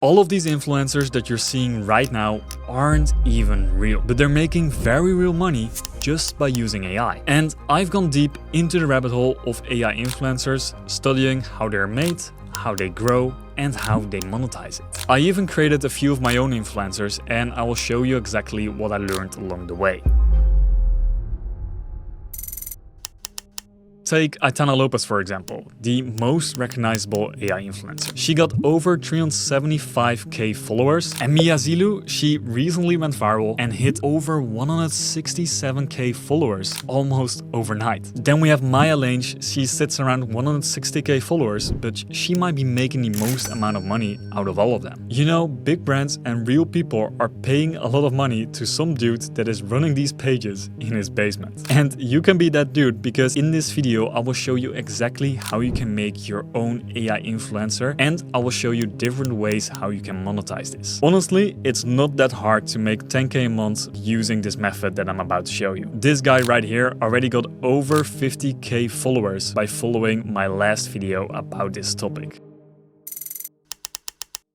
All of these influencers that you're seeing right now aren't even real, but they're making very real money just by using AI. And I've gone deep into the rabbit hole of AI influencers, studying how they're made, how they grow, and how they monetize it. I even created a few of my own influencers, and I will show you exactly what I learned along the way. Take Aitana Lopez, for example, the most recognizable AI influencer. She got over 375k followers, and Mia Zilu, she recently went viral and hit over 167k followers almost overnight. Then we have Maya Lanez. She sits around 160k followers, but she might be making the most amount of money out of all of them. You know, big brands and real people are paying a lot of money to some dude that is running these pages in his basement. And you can be that dude, because in this video I will show you exactly how you can make your own AI influencer, and I will show you different ways how you can monetize this. Honestly, it's not that hard to make 10k a month using this method that I'm about to show you. This guy right here already got over 50k followers by following my last video about this topic.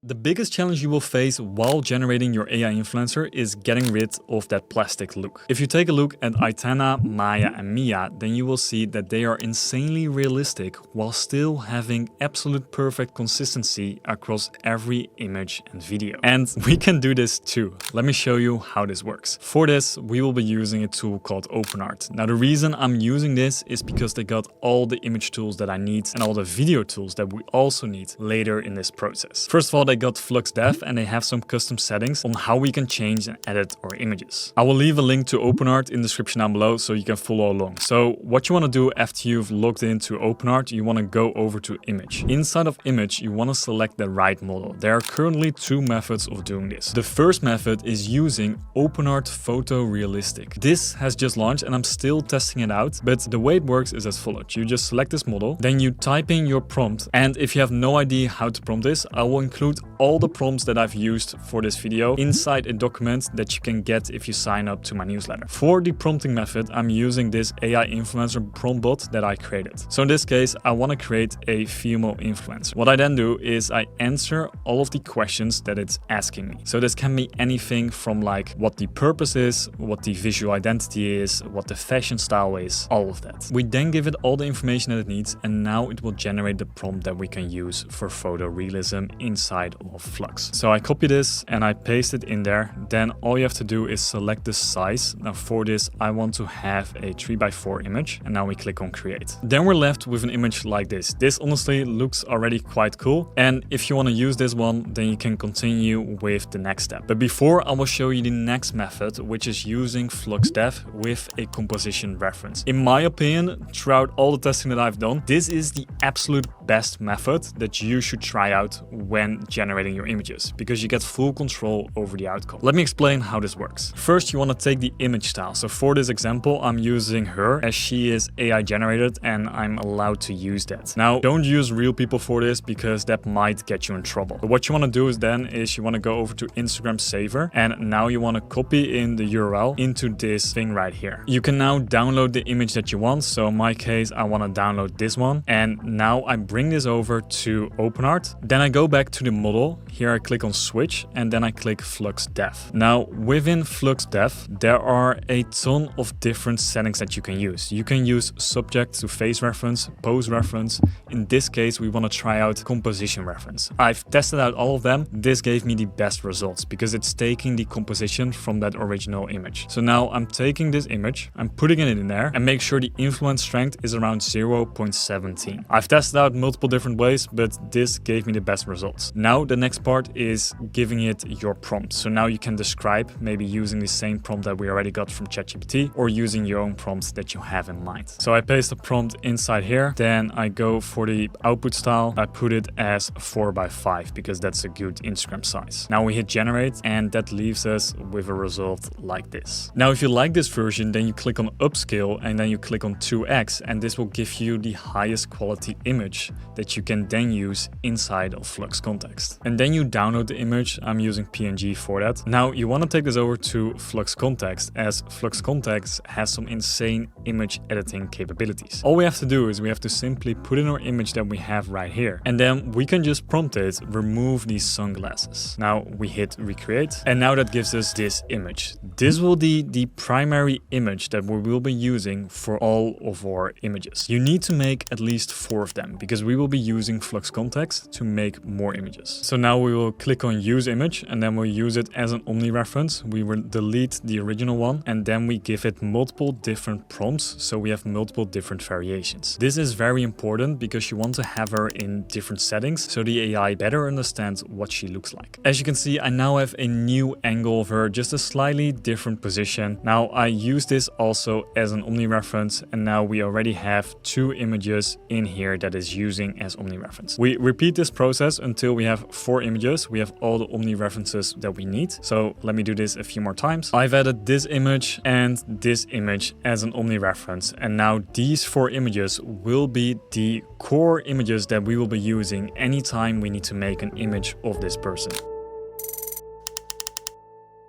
The biggest challenge you will face while generating your AI influencer is getting rid of that plastic look. If you take a look at Aitana, Maya and Mia, then you will see that they are insanely realistic while still having absolute perfect consistency across every image and video. And we can do this too. Let me show you how this works. For this, we will be using a tool called OpenArt. Now, the reason I'm using this is because they got all the image tools that I need and all the video tools that we also need later in this process. First of all, they got Flux Dev, and they have some custom settings on how we can change and edit our images. I will leave a link to OpenArt in the description down below so you can follow along. So what you want to do after you've logged into OpenArt, you want to go over to image. Inside of image, you want to select the right model. There are currently two methods of doing this. The first method is using OpenArt Photo Realistic. This has just launched and I'm still testing it out, but the way it works is as follows. You just select this model, then you type in your prompt, and if you have no idea how to prompt this, I will include all the prompts that I've used for this video inside a document that you can get if you sign up to my newsletter. For the prompting method, I'm using this AI influencer prompt bot that I created. So in this case, I want to create a female influencer. What I then do is I answer all of the questions that it's asking me. So this can be anything from like what the purpose is, what the visual identity is, what the fashion style is, all of that. We then give it all the information that it needs, and now it will generate the prompt that we can use for photorealism inside of Flux. So I copy this and I paste it in there. Then all you have to do is select the size. Now for this, I want to have a 3x4 image, and now we click on create. Then we're left with an image like this. This honestly looks already quite cool. And if you want to use this one, then you can continue with the next step. But before, I will show you the next method, which is using Flux Dev with a composition reference. In my opinion, throughout all the testing that I've done, this is the absolute best method that you should try out when generating your images, because you get full control over the outcome. Let me explain how this works. First, you want to take the image style. So for this example, I'm using her as she is AI generated and I'm allowed to use that. Now, don't use real people for this because that might get you in trouble. But what you want to do is you want to go over to Instagram Saver, and now you want to copy in the URL into this thing right here. You can now download the image that you want. So in my case, I want to download this one, and now I bring this over to OpenArt. Then I go back to the model. Here I click on switch, and then I click Flux Dev. Now within Flux Dev, there are a ton of different settings that you can use. You can use subject to face reference, pose reference. In this case, we want to try out composition reference. I've tested out all of them. This gave me the best results because it's taking the composition from that original image. So now I'm taking this image, I'm putting it in there, and make sure the influence strength is around 0.17. I've tested out multiple different ways, but this gave me the best results. Now the next part is giving it your prompt. So now you can describe, maybe using the same prompt that we already got from ChatGPT, or using your own prompts that you have in mind. So I paste the prompt inside here, then I go for the output style. I put it as 4x5 because that's a good Instagram size. Now we hit generate, and that leaves us with a result like this. Now if you like this version, then you click on upscale and then you click on 2x, and this will give you the highest quality image that you can then use inside of Flux Context. context. And then you download the image. I'm using PNG for that. Now you want to take this over to Flux Context, as Flux Context has some insane image editing capabilities. All we have to do is we have to simply put in our image that we have right here. And then we can just prompt it, remove these sunglasses. Now we hit recreate. And now that gives us this image. This will be the primary image that we will be using for all of our images. You need to make at least 4 of them because we will be using Flux Context to make more images. So now we will click on use image and then we'll use it as an omni reference. We will delete the original one and then we give it multiple different prompts, so we have multiple different variations. This is very important because you want to have her in different settings so the AI better understands what she looks like. As you can see, I now have a new angle of her, just a slightly different position. Now I use this also as an omni reference and now we already have 2 images in here that is using as omni reference. We repeat this process until we have 4 images. We have all the omni references that we need. So let me do this a few more times. I've added this image and this image as an omni reference, and now these 4 images will be the core images that we will be using anytime we need to make an image of this person.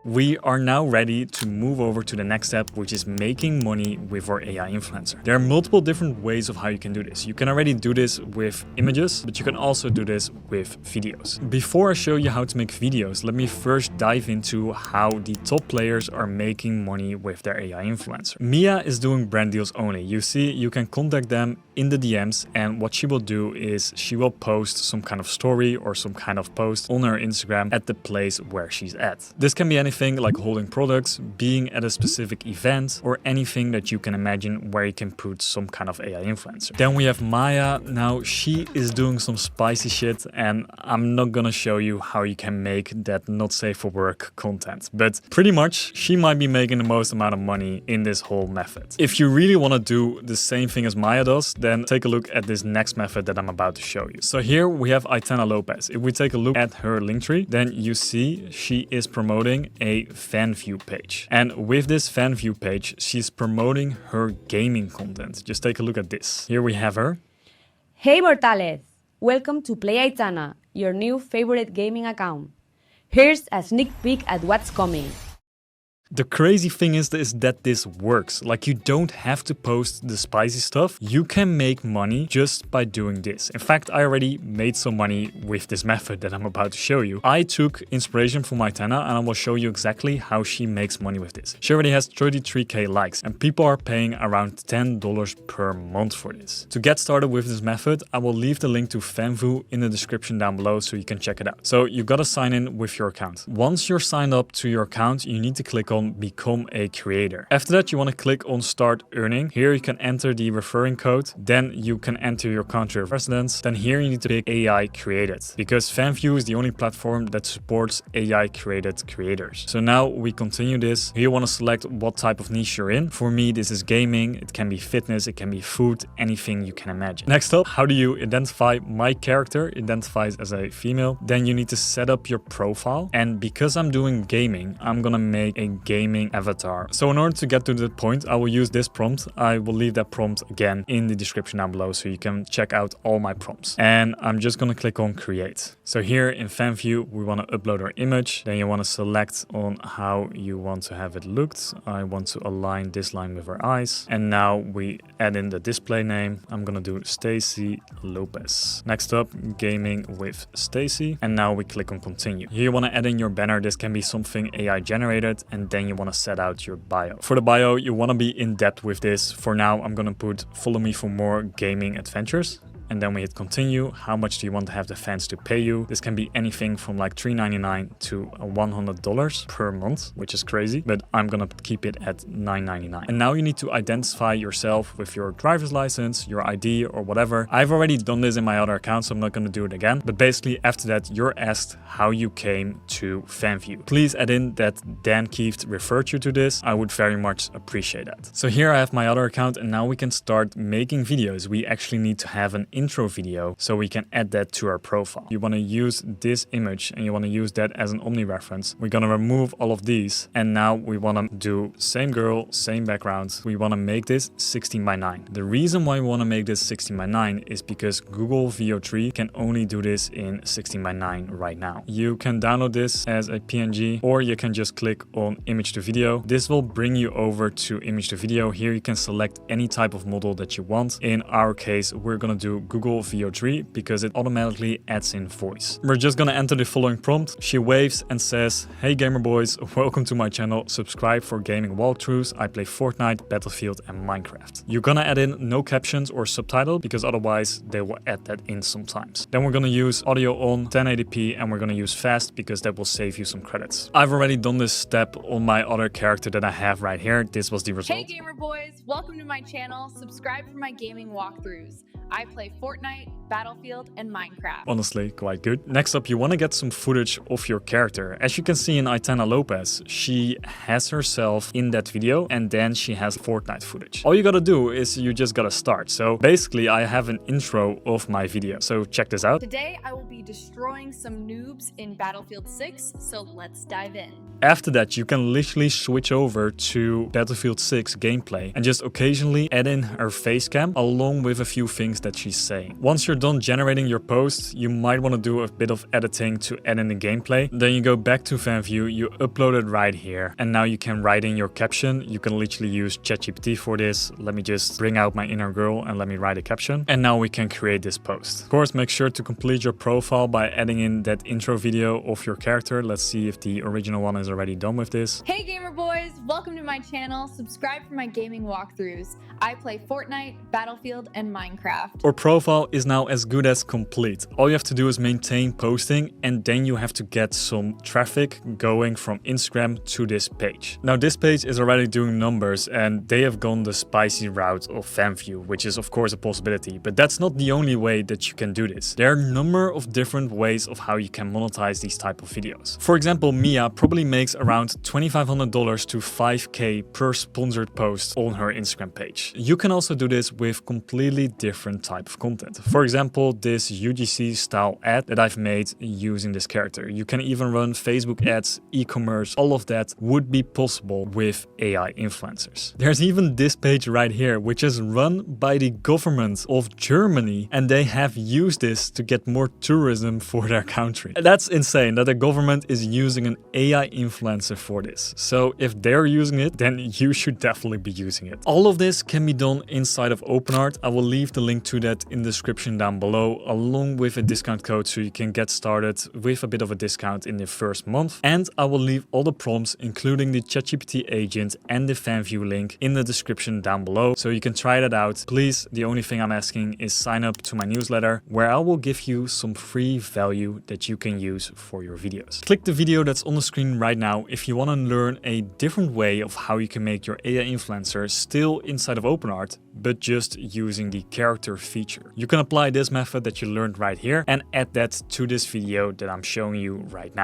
We are now ready to move over to the next step, which is making money with our AI influencer. There are multiple different ways of how you can do this. You can already do this with images, but you can also do this with videos. Before I show you how to make videos, let me first dive into how the top players are making money with their AI influencer. Mia is doing brand deals only. You see, you can contact them in the DMs, and what she will do is she will post some kind of story or some kind of post on her Instagram at the place where she's at. This can be anything like holding products, being at a specific event, or anything that you can imagine where you can put some kind of AI influencer. Then we have Maya. Now she is doing some spicy shit, and I'm not gonna show you how you can make that not safe for work content, but pretty much she might be making the most amount of money in this whole method. If you really want to do the same thing as Maya does, then take a look at this next method that I'm about to show you. So here we have Aitana Lopez. If we take a look at her linktree, then you see she is promoting a fan view page. And with this fan view page, she's promoting her gaming content. Just take a look at this. Here we have her. Hey mortales! Welcome to Play Aitana, your new favorite gaming account. Here's a sneak peek at what's coming. The crazy thing is that this works. Like, you don't have to post the spicy stuff. You can make money just by doing this. In fact, I already made some money with this method that I'm about to show you. I took inspiration from Aitana and I will show you exactly how she makes money with this. She already has 33k likes and people are paying around $10 per month for this. To get started with this method, I will leave the link to Fanvu in the description down below so you can check it out. So you gotta sign in with your account. Once you're signed up to your account, you need to click on become a creator. After that, you want to click on start earning. Here you can enter the referring code. Then you can enter your country of residence. Then here you need to pick AI created because FanView is the only platform that supports AI created creators. So now we continue this. Here you want to select what type of niche you're in. For me, this is gaming. It can be fitness. It can be food, anything you can imagine. Next up, how do you identify? My character identifies as a female. Then you need to set up your profile. And because I'm doing gaming, I'm gonna make a gaming avatar. So in order to get to that point, I will use this prompt. I will leave that prompt again in the description down below so you can check out all my prompts. And I'm just gonna click on create. So here in FanView, we want to upload our image. Then you want to select on how you want to have it looked. I want to align this line with our eyes. And now we add in the display name. I'm gonna do Stacy Lopez. Next up, gaming with Stacy. And now we click on continue. Here you want to add in your banner. This can be something AI generated, and then you want to set out your bio. For the bio, you want to be in depth with this. For now, I'm gonna put follow me for more gaming adventures. And then we hit continue. How much do you want to have the fans to pay you? This can be anything from like $3.99 to $100 per month, which is crazy, but I'm gonna keep it at $9.99. And now you need to identify yourself with your driver's license, your ID or whatever. I've already done this in my other account, so I'm not gonna do it again. But basically after that, you're asked how you came to FanView. Please add in that Dan Kieft referred you to this. I would very much appreciate that. So here I have my other account and now we can start making videos. We actually need to have an intro video so we can add that to our profile. You want to use this image and you want to use that as an omni reference. We're going to remove all of these, and now we want to do same girl, same background. We want to make this 16 by 9. The reason why we want to make this 16 by 9 is because Google VO3 can only do this in 16 by 9 right now. You can download this as a PNG, or you can just click on image to video. This will bring you over to image to video. Here you can select any type of model that you want. In our case, we're gonna do Google VO3 because it automatically adds in voice. We're just gonna enter the following prompt. She waves and says, "Hey gamer boys, welcome to my channel. Subscribe for gaming walkthroughs. I play Fortnite, Battlefield and Minecraft." You're gonna add in no captions or subtitle because otherwise they will add that in sometimes. Then we're gonna use audio on 1080p and we're gonna use fast because that will save you some credits. I've already done this step on my other character that I have right here. This was the result. Hey gamer boys, welcome to my channel. Subscribe for my gaming walkthroughs. I play Fortnite, Battlefield, and Minecraft. Honestly, quite good. Next up, you want to get some footage of your character. As you can see in Aitana Lopez, she has herself in that video and then she has Fortnite footage. All you gotta do is you just gotta start. So basically, I have an intro of my video. So check this out. Today, I will be destroying some noobs in Battlefield 6, so let's dive in. After that, you can literally switch over to Battlefield 6 gameplay and just occasionally add in her face cam along with a few things that she's saying. Once you're done generating your post, you might want to do a bit of editing to add in the gameplay. Then you go back to FanView, you upload it right here, and now you can write in your caption. You can literally use ChatGPT for this. Let me just bring out my inner girl and let me write a caption. And now we can create this post. Of course, make sure to complete your profile by adding in that intro video of your character. Let's see if the original one is already done with this. Hey gamer boys, welcome to my channel. Subscribe for my gaming walkthroughs. I play Fortnite, Battlefield, and Minecraft. Our profile is now as good as complete. All you have to do is maintain posting, and then you have to get some traffic going from Instagram to this page. Now this page is already doing numbers and they have gone the spicy route of FanView, which is of course a possibility, but that's not the only way that you can do this. There are a number of different ways of how you can monetize these type of videos. For example, Mia probably makes around $2,500 to $5K per sponsored post on her Instagram page. You can also do this with completely different type of content. For example, this UGC style ad that I've made using this character. You can even run Facebook ads, e-commerce, all of that would be possible with AI influencers. There's even this page right here, which is run by the government of Germany, and they have used this to get more tourism for their country. That's insane that the government is using an AI influencer for this. So if they're using it, then you should definitely be using it. All of this can be done inside of OpenArt. I will leave the link to that in the description down below, along with a discount code so you can get started with a bit of a discount in the first month. And I will leave all the prompts, including the ChatGPT agent and the FanView link, in the description down below, so you can try that out. Please, the only thing I'm asking is sign up to my newsletter, where I will give you some free value that you can use for your videos. Click the video that's on the screen right now if you want to learn a different way of how you can make your AI influencer still inside of OpenArt, but just using the character feature. You can apply this method that you learned right here and add that to this video that I'm showing you right now.